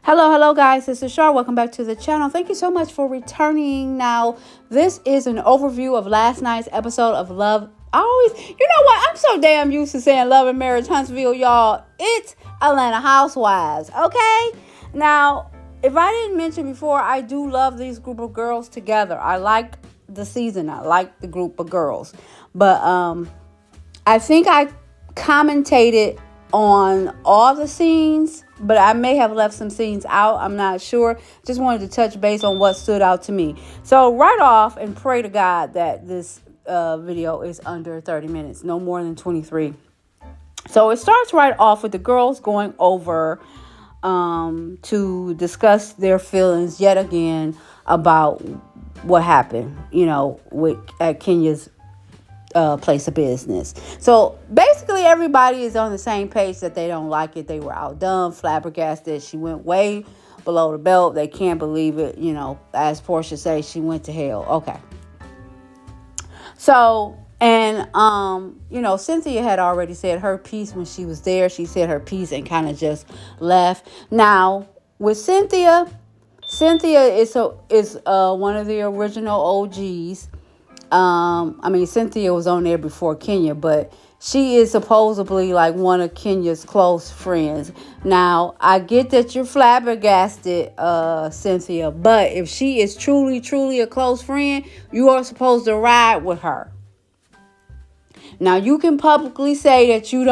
Hello guys, this is Shar. Welcome back to the channel. Thank you so much for returning. Now, this is an overview of last night's episode of Love. You know what? I'm so damn used to saying Love and Marriage Huntsville, y'all. It's Atlanta Housewives, okay? Now, if I didn't mention before, I do love these group of girls together. I like the season. I like the group of girls. But I think I commentated on all the scenes, but I may have left some scenes out. I'm not sure. Just wanted to touch base on what stood out to me. So right off, and pray to God that this video is under 30 minutes, no more than 23. So it starts right off with the girls going over to discuss their feelings yet again about what happened, at Kenya's place of business. So basically everybody is on the same page that they don't like it. They were outdone, flabbergasted. She went way below the belt. They can't believe it. As Portia says, she went to hell. Okay. So, and, Cynthia had already said her piece when she was there. She said her piece and kind of just left. Now, with Cynthia is one of the original OGs. Cynthia was on there before Kenya, but she is supposedly like one of Kenya's close friends. Now, I get that you're flabbergasted, Cynthia, but if she is truly, truly a close friend, you are supposed to ride with her. Now, you can publicly say that you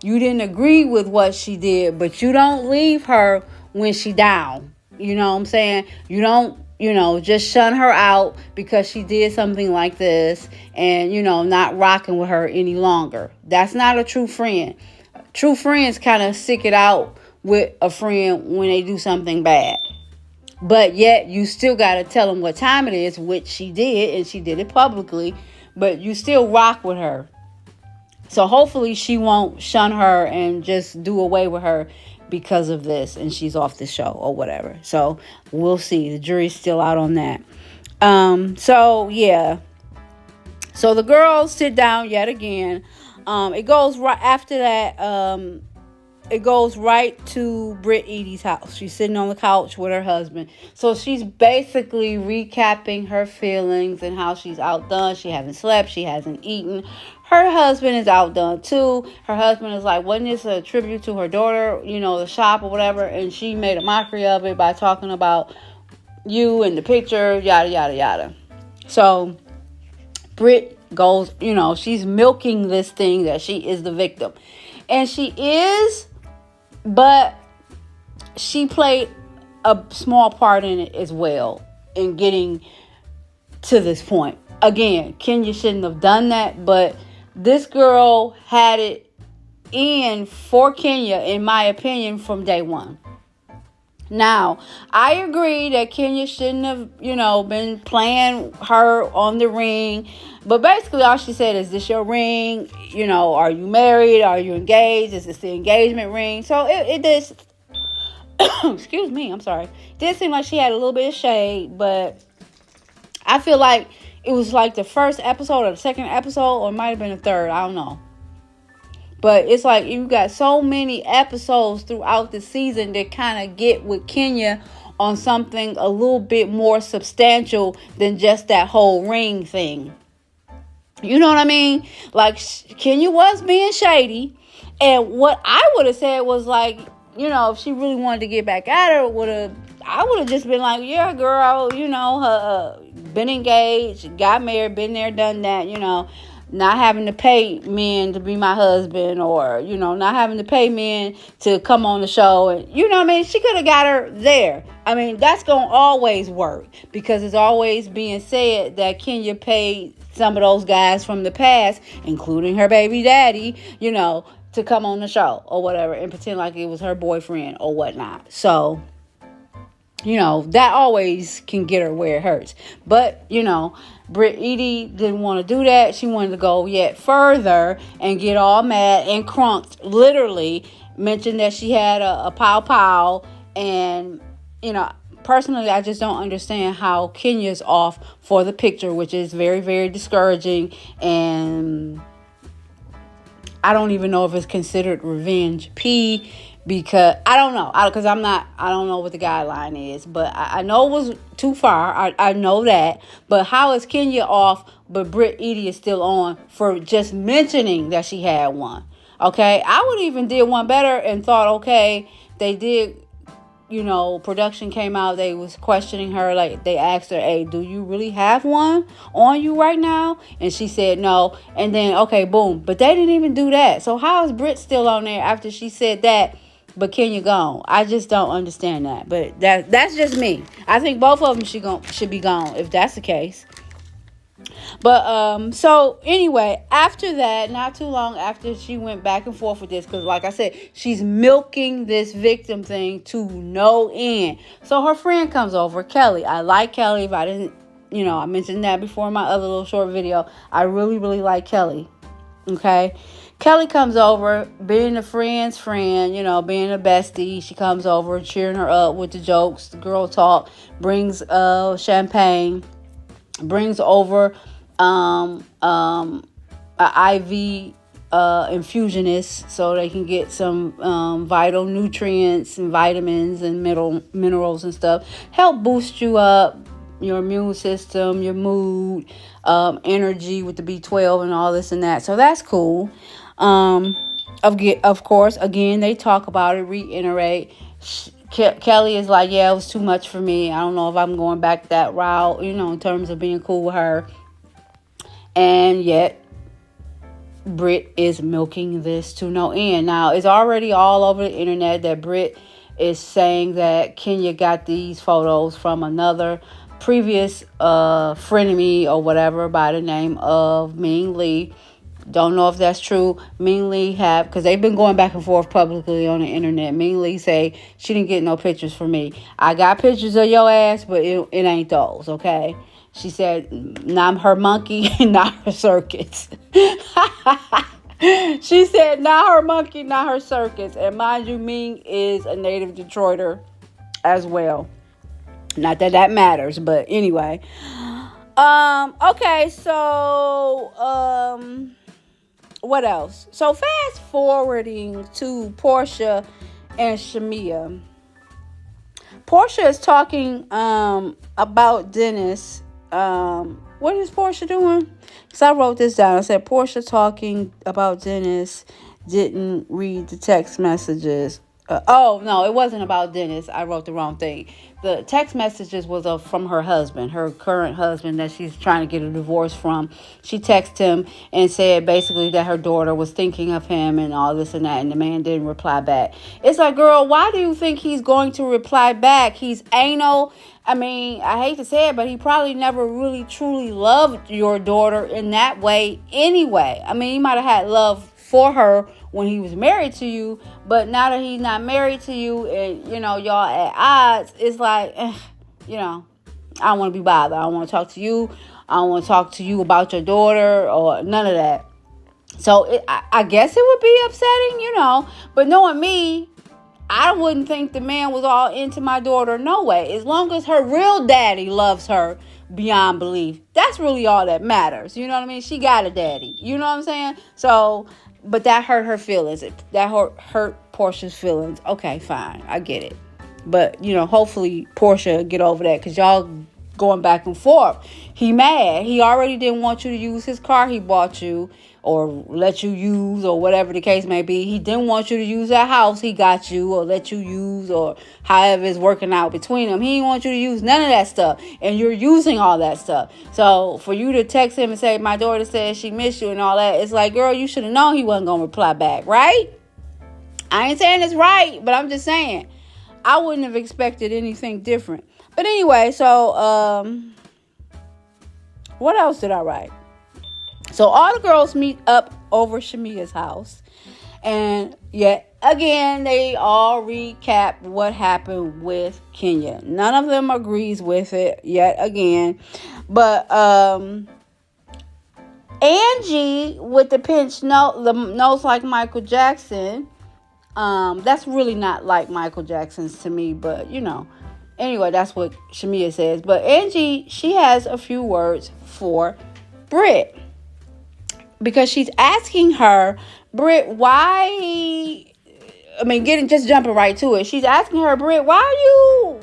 didn't agree with what she did, but you don't leave her when she down. You know what I'm saying? You don't, just shun her out because she did something like this and, not rocking with her any longer. That's not a true friend. True friends kind of stick it out with a friend when they do something bad. But yet you still got to tell them what time it is, which she did, and she did it publicly, but you still rock with her. So hopefully she won't shun her and just do away with her because of this and she's off the show or whatever. So we'll see. The jury's still out on that. So the girls sit down yet again. It goes right after that. It goes right to Brit Eady's house. She's sitting on the couch with her husband. So she's basically recapping her feelings and how she's outdone. She hasn't slept. She hasn't eaten. Her husband is outdone too. Her husband is like, wasn't this a tribute to her daughter, the shop or whatever? And she made a mockery of it by talking about you and the picture, yada, yada, yada. So Brit goes, she's milking this thing that she is the victim. And she is, but she played a small part in it as well in getting to this point. Again, Kenya shouldn't have done that, but this girl had it in for Kenya, in my opinion, from day one. Now, I agree that Kenya shouldn't have, been playing her on the ring. But basically all she said is, this your ring? Are you married? Are you engaged? Is this the engagement ring? So it did, excuse me, I'm sorry. It did seem like she had a little bit of shade, but I feel like it was like the first episode or the second episode, or it might have been the third. I don't know. But it's like you got so many episodes throughout the season that kind of get with Kenya on something a little bit more substantial than just that whole ring thing. You know what I mean? Like, Kenya was being shady. And what I would have said was like, if she really wanted to get back at her, I would have just been like, yeah, girl, been engaged, got married, been there, done that, not having to pay men to be my husband, or, not having to pay men to come on the show. And, she could have got her there. That's going to always work because it's always being said that Kenya paid some of those guys from the past, including her baby daddy, to come on the show or whatever and pretend like it was her boyfriend or whatnot. So, that always can get her where it hurts. But, Brit Eady didn't want to do that. She wanted to go yet further and get all mad and crunked, literally mentioned that she had a pow. And, personally, I just don't understand how Kenya's off for the picture, which is very, very discouraging. And I don't even know if it's considered revenge P because I don't know, because I don't know what the guideline is, but I know it was too far. I know that, but how is Kenya off, but Brit Eady is still on for just mentioning that she had one? Okay, I would even did one better and thought, okay, they did, production came out, they was questioning her, like they asked her, hey, do you really have one on you right now? And she said no. And then, okay, boom. But they didn't even do that. So how is Brit still on there after she said that, but Kenya gone? I just don't understand that. But that's just me. I think both of them should be gone if that's the case. But so anyway, after that, not too long after, she went back and forth with this, because like I said, she's milking this victim thing to no end. So her friend comes over, Kelly. I like Kelly. If I didn't, I mentioned that before in my other little short video. I really, really like Kelly. Okay. Kelly comes over, being a friend's friend, being a bestie. She comes over, cheering her up with the jokes, the girl talk, brings champagne, brings over a IV infusionist so they can get some vital nutrients and vitamins and minerals and stuff. Help boost you up, your immune system, your mood, energy with the B12 and all this and that. So that's cool. Of course, again, they talk about it, reiterate. Kelly is like, yeah, it was too much for me. I don't know if I'm going back that route, in terms of being cool with her. And yet, Brit is milking this to no end. Now, it's already all over the internet that Brit is saying that Kenya got these photos from another previous frenemy or whatever by the name of Ming Lee. Don't know if that's true. Ming Lee because they've been going back and forth publicly on the internet. Ming Lee say she didn't get no pictures from me. I got pictures of your ass, but it ain't those, okay? She said, not her monkey, not her circuits. She said, not her monkey, not her circuits. And mind you, Ming is a native Detroiter as well. Not that that matters, but anyway. Okay, so, what else? So fast forwarding to Portia and Shamia. Portia is talking about Dennis. What is Portia doing? Because I wrote this down. I said Portia talking about Dennis, didn't read the text messages. Oh, no, it wasn't about Dennis. I wrote the wrong thing. The text messages was from her husband, her current husband that she's trying to get a divorce from. She texted him and said basically that her daughter was thinking of him and all this and that, and the man didn't reply back. It's like, girl, why do you think he's going to reply back? He's anal. I mean, I hate to say it, but he probably never really truly loved your daughter in that way anyway. I mean, he might have had love for her when he was married to you, but now that he's not married to you and, y'all at odds, it's like, I don't want to be bothered. I don't want to talk to you. I don't want to talk to you about your daughter or none of that. So I guess it would be upsetting, but knowing me, I wouldn't think the man was all into my daughter, no way. As long as her real daddy loves her beyond belief, that's really all that matters. You know what I mean? She got a daddy. You know what I'm saying? So, but that hurt her feelings. That hurt Portia's feelings. Okay, fine. I get it. But, hopefully Portia get over that, because y'all going back and forth. He mad. He already didn't want you to use his car he bought you or let you use or whatever the case may be. He didn't want you to use that house he got you or let you use or however it's working out between them. He didn't want you to use none of that stuff. And you're using all that stuff. So for you to text him and say, my daughter said she missed you and all that, it's like, girl, you should have known he wasn't going to reply back, right? I ain't saying it's right, but I'm just saying I wouldn't have expected anything different. But anyway, so what else did I write? So all the girls meet up over Shamia's house. And yet again, they all recap what happened with Kenya. None of them agrees with it yet again. But Angie with the pinch nose, the nose like Michael Jackson. That's really not like Michael Jackson's to me, but anyway, that's what Shamia says. But Angie, she has a few words for Brit, because she's asking her, Brit, why getting just jumping right to it. She's asking her, Brit, why are you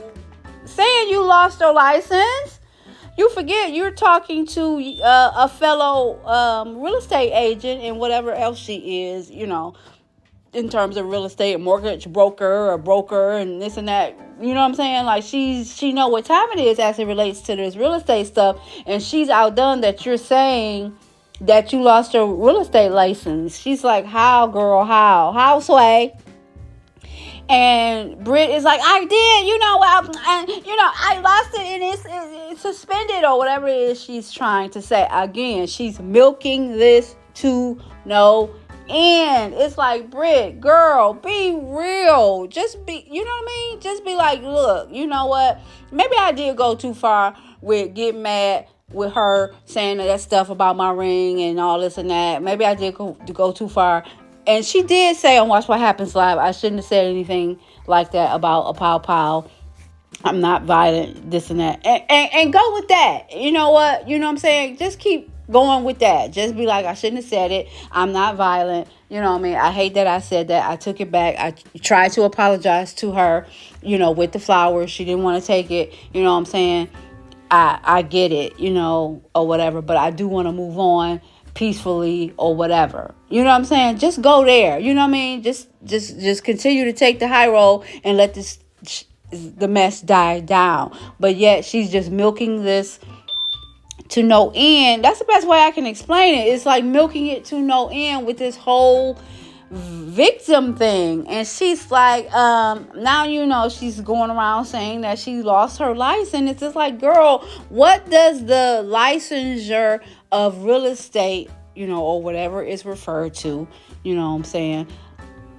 saying you lost your license? You forget you're talking to a fellow real estate agent and whatever else she is, in terms of real estate, mortgage broker or broker and this and that. You know what I'm saying? Like she know what time it is as it relates to this real estate stuff, and she's outdone that you're saying that you lost your real estate license. She's like, how, girl, how, Sway? And Brit is like, I did, I lost it and it's suspended or whatever it is she's trying to say. Again, she's milking this to no end. It's like, Brit, girl, be real. Just be, you know what I mean? Just be like, look, you know what? Maybe I did go too far with getting mad with her saying that stuff about my ring and all this and that. Maybe I did go too far. And she did say on Watch What Happens Live, I shouldn't have said anything like that about a pow pow. I'm not violent, this and that. And go with that. You know what? You know what I'm saying? Just keep going with that. Just be like, I shouldn't have said it. I'm not violent. You know what I mean? I hate that I said that. I took it back. I tried to apologize to her, with the flowers. She didn't want to take it. You know what I'm saying? I get it, or whatever. But I do want to move on peacefully or whatever. You know what I'm saying? Just go there. You know what I mean? Just continue to take the high road and let the mess die down. But yet she's just milking this to no end. That's the best way I can explain it. It's like milking it to no end with this whole victim thing. And she's like, now she's going around saying that she lost her license. It's just like, girl, what does the licensure of real estate, or whatever is referred to, you know what I'm saying?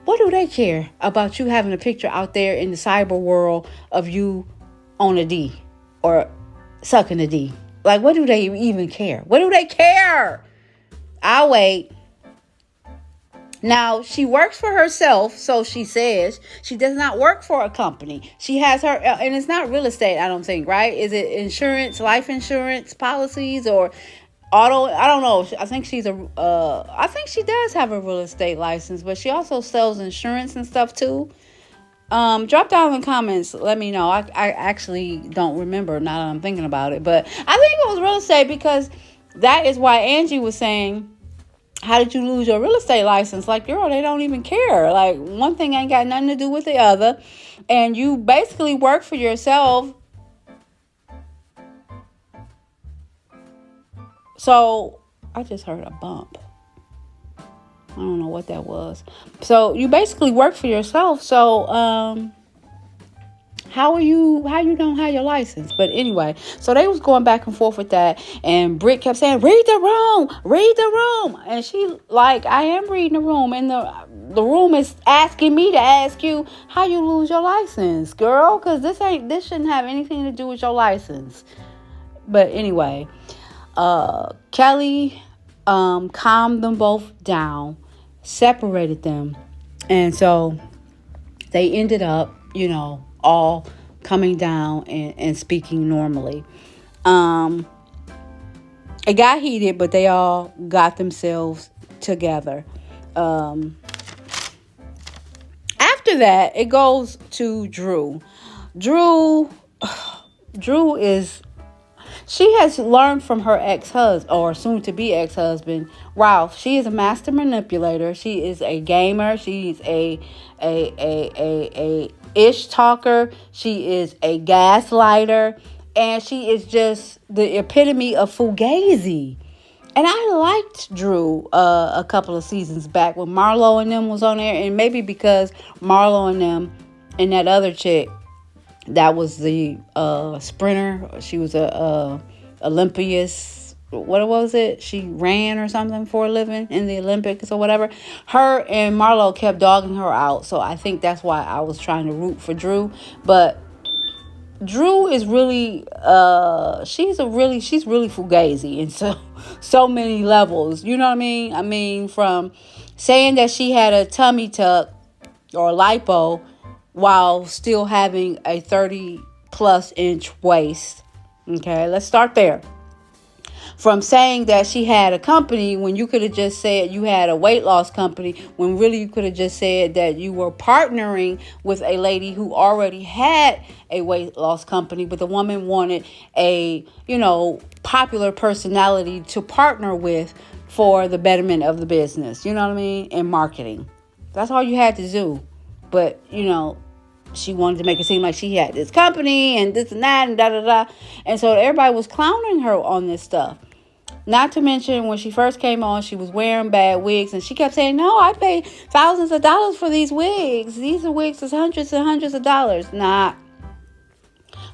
What do they care about you having a picture out there in the cyber world of you on a D or sucking a D? Like, what do they even care? What do they care? I'll wait. Now, she works for herself, so she says. She does not work for a company. She has her, and it's not real estate, I don't think, right? Is it insurance, life insurance policies, or auto? I don't know. I think I think she does have a real estate license, but she also sells insurance and stuff too. Drop down in the comments. Let me know. I actually don't remember now that I'm thinking about it, but I think it was real estate because that is why Angie was saying, how did you lose your real estate license? Like, girl, they don't even care. Like, one thing ain't got nothing to do with the other. And you basically work for yourself. So, I just heard a bump. I don't know what that was. So, you basically work for yourself. So, how you don't have your license? But anyway, so they was going back and forth with that, and Brit kept saying, read the room, and she like, I am reading the room, and the room is asking me to ask you how you lose your license, girl, because this shouldn't have anything to do with your license. But anyway, Kelly calmed them both down, separated them, and so they ended up, all coming down and speaking normally. It got heated, but they all got themselves together. After that, it goes to Drew. Drew she has learned from her ex-husband, or soon-to-be ex-husband, Ralph. She is a master manipulator. She is a gamer. She's a ish talker. She is a gaslighter. And she is just the epitome of fugazi. And I liked Drew a couple of seasons back when Marlo and them was on there. And maybe because Marlo and them and that other chick, that was the sprinter. She was a Olympias. What was it? She ran or something for a living in the Olympics or whatever. Her and Marlo kept dogging her out. So I think that's why I was trying to root for Drew. But Drew is really, she's really fugazi in so many levels. You know what I mean? I mean, from saying that she had a tummy tuck or lipo while still having a 30 plus inch waist. Okay, let's start there. from saying that she had a company when you could have just said you had a weight loss company, when really you could have just said that you were partnering with a lady who already had a weight loss company, but the woman wanted a, popular personality to partner with for the betterment of the business. You know what I mean? And marketing. That's all you had to do. But, she wanted to make it seem like she had this company and this and that and da da da. And so everybody was clowning her on this stuff. Not to mention when she first came on, she was wearing bad wigs and she kept saying, no, I pay thousands of dollars for these wigs. These are wigs that's hundreds and hundreds of dollars. Nah.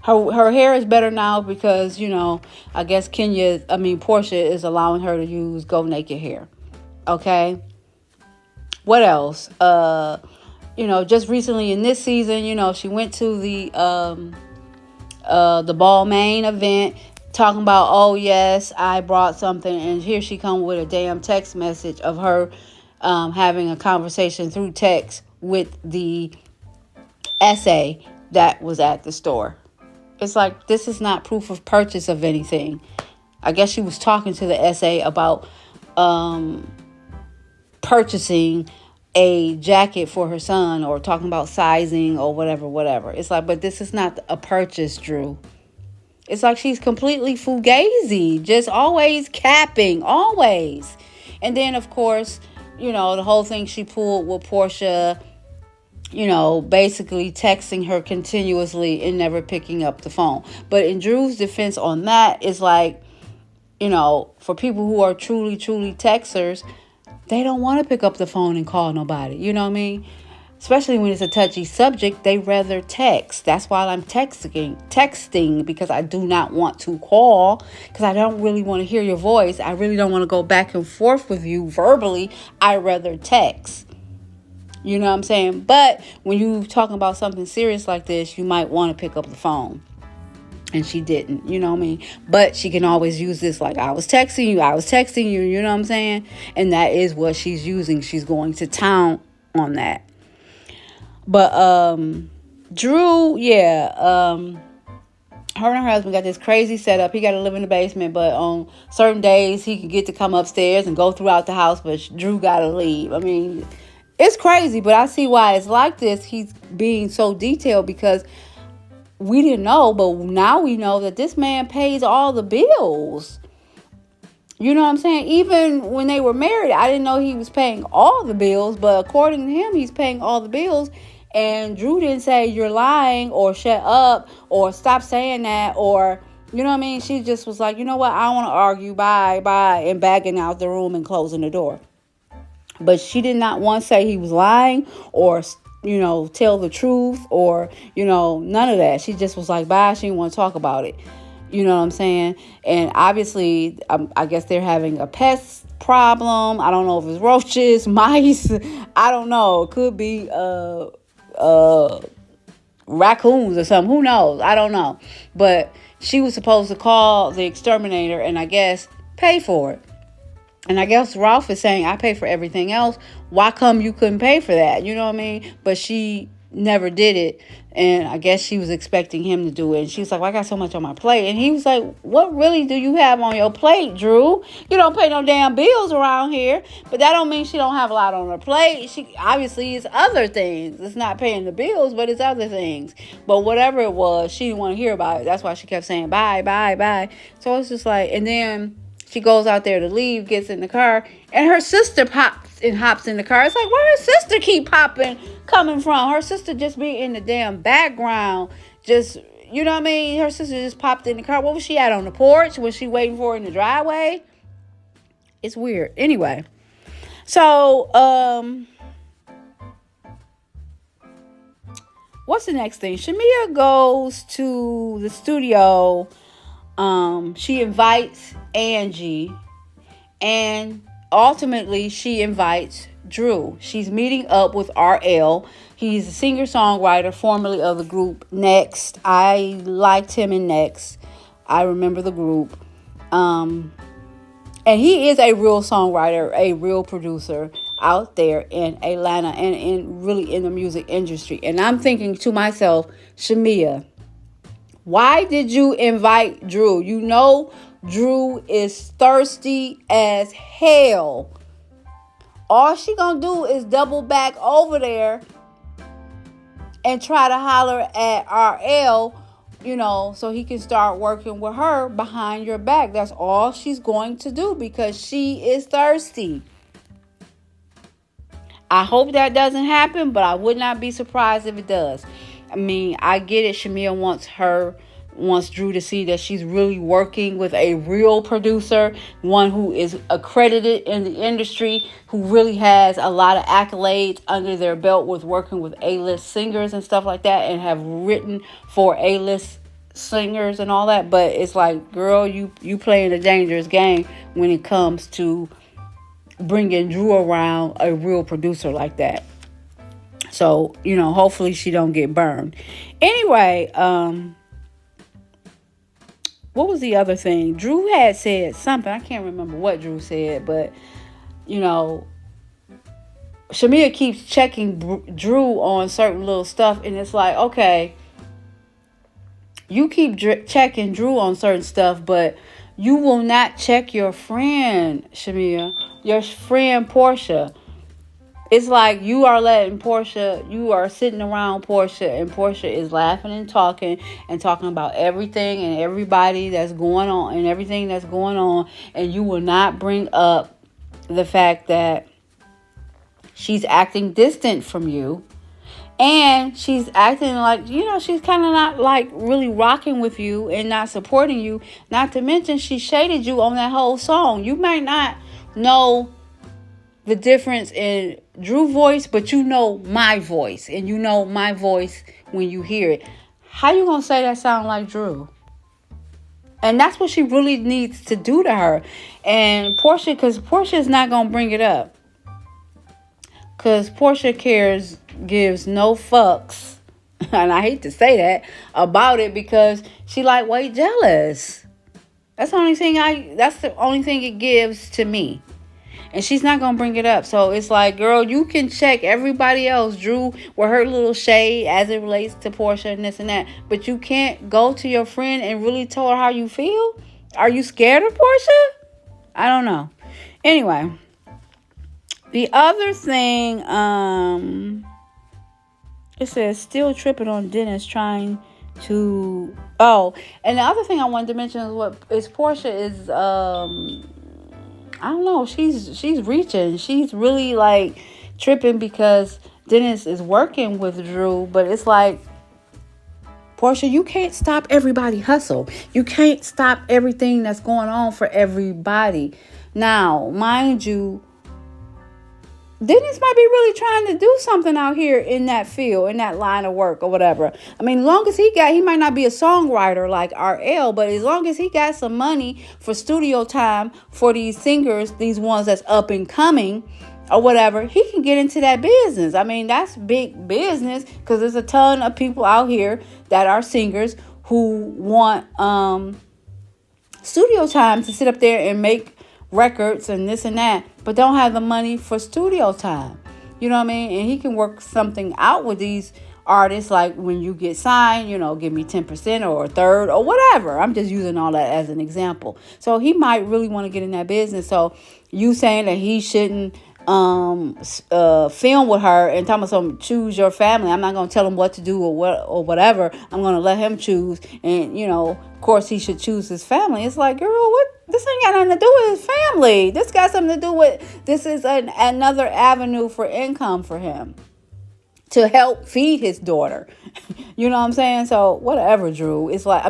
Her hair is better now because, I guess Portia is allowing her to use Go Naked hair. Okay. What else? Just recently in this season, she went to the Balmain event talking about, oh yes, I brought something, and here she come with a damn text message of her having a conversation through text with the essay that was at the store. It's like, this is not proof of purchase of anything. I guess she was talking to the essay about purchasing a jacket for her son, or talking about sizing or whatever. It's like, but this is not a purchase, Drew. It's like she's completely fugazi, just always capping, always. And then, of course, the whole thing she pulled with Portia, basically texting her continuously and never picking up the phone. But in Drew's defense on that is like, for people who are truly, truly texters, they don't want to pick up the phone and call nobody. You know what I mean? Especially when it's a touchy subject, they rather text. That's why I'm texting, because I do not want to call, because I don't really want to hear your voice. I really don't want to go back and forth with you verbally. I rather text. You know what I'm saying? But when you talking about something serious like this, you might want to pick up the phone. And she didn't, you know what I mean? But she can always use this like, I was texting you, you know what I'm saying? And that is what she's using. She's going to town on that. But Drew, her and her husband got this crazy setup. He got to live in the basement, but on certain days he can get to come upstairs and go throughout the house, but Drew got to leave. I mean, it's crazy, but I see why it's like this. He's being so detailed because we didn't know, but now we know that this man pays all the bills. You know what I'm saying? Even when they were married, I didn't know he was paying all the bills, but according to him, he's paying all the bills. And Drew didn't say you're lying or shut up or stop saying that, or, you know what I mean? She just was like, you know what? I don't want to argue. Bye, and backing out the room and closing the door. But she did not once say he was lying or, tell the truth or, none of that. She just was like, bye. She didn't want to talk about it. You know what I'm saying? And obviously, I guess they're having a pest problem. I don't know if it's roaches, mice. I don't know. It could be raccoons or something. Who knows? I don't know. But she was supposed to call the exterminator and I guess pay for it. And I guess Ralph is saying, I pay for everything else. Why come you couldn't pay for that? You know what I mean? But she never did it. And I guess she was expecting him to do it. And she was like, well, I got so much on my plate. And he was like, what really do you have on your plate, Drew? You don't pay no damn bills around here. But that don't mean she don't have a lot on her plate. She obviously it's other things. It's not paying the bills, but it's other things. But whatever it was, she didn't want to hear about it. That's why she kept saying, bye, bye, bye. So it's just like, and then she goes out there to leave, gets in the car, and her sister pops and hops in the car. It's like, where her sister keep coming from? Her sister just be in the damn background. Just, you know what I mean? Her sister just popped in the car. What was she at, on the porch? Was she waiting for her in the driveway? It's weird. Anyway. So, what's the next thing? Shamia goes to the studio. She invites Angie, and ultimately she invites Drew. She's meeting up with RL. He's a singer-songwriter formerly of the group Next. I liked him in Next. I remember the group. And he is a real songwriter, a real producer out there in Atlanta and really in the music industry. And I'm thinking to myself, Shamia, why did you invite Drew? You know Drew is thirsty as hell. All she gonna do is double back over there and try to holler at RL, so he can start working with her behind your back. That's all she's going to do because she is thirsty. I hope that doesn't happen, but I would not be surprised if it does. I mean, I get it. Shamia wants Drew to see that she's really working with a real producer, one who is accredited in the industry, who really has a lot of accolades under their belt with working with A-list singers and stuff like that, and have written for A-list singers and all that. But it's like, girl, you playing a dangerous game when it comes to bringing Drew around a real producer like that. So, hopefully she don't get burned. Anyway, what was the other thing? Drew had said something. I can't remember what Drew said, but, Shamia keeps checking Drew on certain little stuff, and it's like, okay, you keep checking Drew on certain stuff, but you will not check your friend, Shamia, your friend Portia. It's like you are sitting around Portia, and Portia is laughing and talking about everything and everybody that's going on and everything that's going on, and you will not bring up the fact that she's acting distant from you, and she's acting like, she's kind of not like really rocking with you and not supporting you. Not to mention, she shaded you on that whole song. You might not know the difference in Drew's voice, but you know my voice, and you know my voice when you hear it. How you gonna say that sound like Drew? And that's what she really needs to do to her. And Portia, because Portia is not gonna bring it up, because Portia gives no fucks, and I hate to say that about it, because she lightweight jealous. That's the only thing it gives to me. And she's not going to bring it up. So it's like, girl, you can check everybody else, Drew, with her little shade as it relates to Portia and this and that. But you can't go to your friend and really tell her how you feel? Are you scared of Portia? I don't know. Anyway, the other thing, it says, still tripping on Dennis trying to... Oh, and the other thing I wanted to mention is Portia is... I don't know. She's reaching. She's really like tripping because Dennis is working with Drew. But it's like, Portia, you can't stop everybody hustle. You can't stop everything that's going on for everybody. Now, mind you, Dennis might be really trying to do something out here in that field, in that line of work or whatever. I mean, long as he might not be a songwriter like RL, but as long as he got some money for studio time for these singers, these ones that's up and coming or whatever, he can get into that business. I mean, that's big business, because there's a ton of people out here that are singers who want studio time to sit up there and make records and this and that, but don't have the money for studio time. You know what I mean? And he can work something out with these artists, like when you get signed, give me 10% or a third or whatever. I'm just using all that as an example. So he might really want to get in that business. So you saying that he shouldn't film with her and talking about some choose your family. I'm not going to tell him what to do or whatever. I'm going to let him choose. And, of course, he should choose his family. It's like, girl, what? This ain't got nothing to do with his family. This got something to do with, this is another avenue for income for him to help feed his daughter. You know what I'm saying? So whatever, Drew. It's like,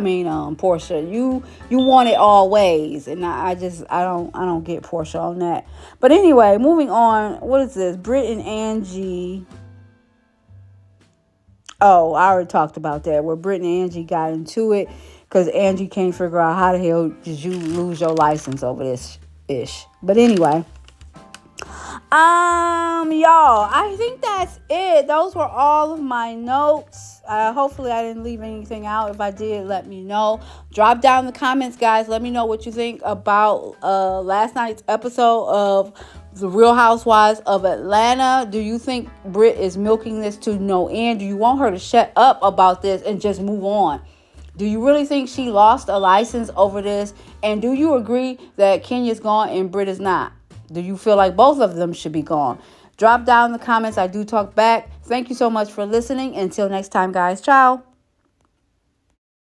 Portia, you want it all ways, and I don't get Portia on that. But anyway, moving on. What is this? Brit and Angie. Oh, I already talked about that, where Brit and Angie got into it because Angie can't figure out how the hell did you lose your license over this ish. But anyway, y'all, I think that's it. Those were all of my notes. Hopefully I didn't leave anything out. If I did, let me know. Drop down in the comments, guys. Let me know what you think about last night's episode of The Real Housewives of Atlanta. Do you think Brit is milking this to no end? Do you want her to shut up about this and just move on? Do you really think she lost a license over this? And do you agree that Kenya's gone and Brit is not? Do you feel like both of them should be gone? Drop down in the comments. I do talk back. Thank you so much for listening. Until next time, guys. Ciao.